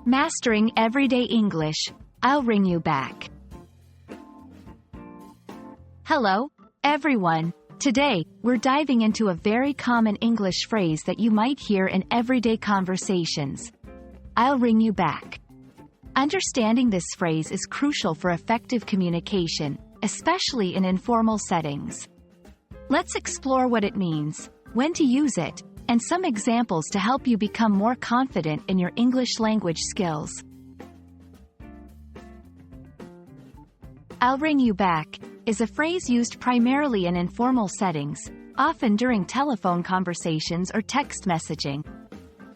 Mastering Everyday English. I'll ring you back. Hello, everyone. Today, we're diving into a very common English phrase that you might hear in everyday conversations. I'll ring you back. Understanding this phrase is crucial for effective communication, especially in informal settings. Let's explore what it means, when to use it, and some examples to help you become more confident in your English language skills. I'll ring you back is a phrase used primarily in informal settings, often during telephone conversations or text messaging.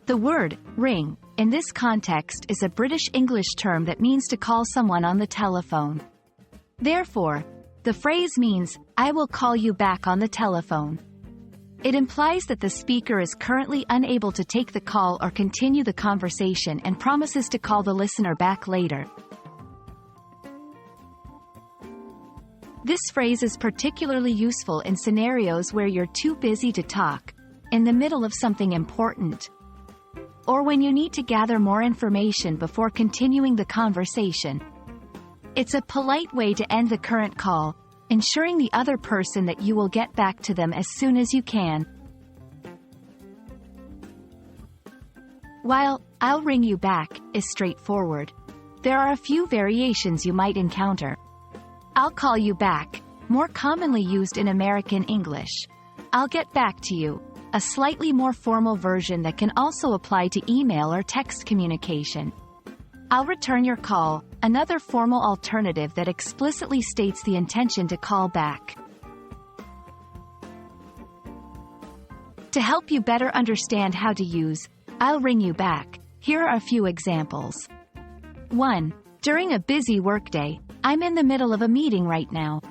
The word ring, in this context, is a British English term that means to call someone on the telephone. Therefore, the phrase means, I will call you back on the telephone. It implies that the speaker is currently unable to take the call or continue the conversation and promises to call the listener back later. This phrase is particularly useful in scenarios where you're too busy to talk, in the middle of something important, or when you need to gather more information before continuing the conversation. It's a polite way to end the current call, ensuring the other person that you will get back to them as soon as you can. While I'll ring you back is straightforward, there are a few variations you might encounter. I'll call you back, more commonly used in American English. I'll get back to you, a slightly more formal version that can also apply to email or text communication. I'll return your call, another formal alternative that explicitly states the intention to call back. To help you better understand how to use I'll ring you back, here are a few examples. 1. During a busy workday, I'm in the middle of a meeting right now.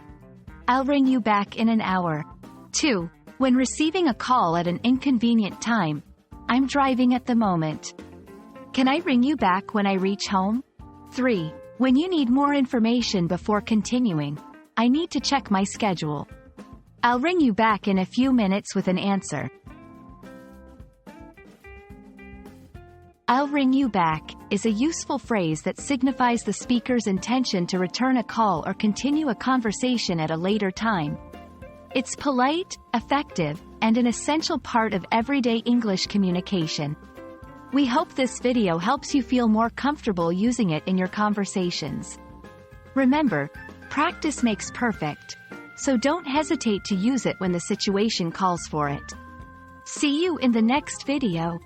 I'll ring you back in an hour. 2. When receiving a call at an inconvenient time, I'm driving at the moment. Can I ring you back when I reach home? 3. When you need more information before continuing, I need to check my schedule. I'll ring you back in a few minutes with an answer. I'll ring you back is a useful phrase that signifies the speaker's intention to return a call or continue a conversation at a later time. It's polite, effective, and an essential part of everyday English communication. We hope this video helps you feel more comfortable using it in your conversations. Remember, practice makes perfect, so don't hesitate to use it when the situation calls for it. See you in the next video.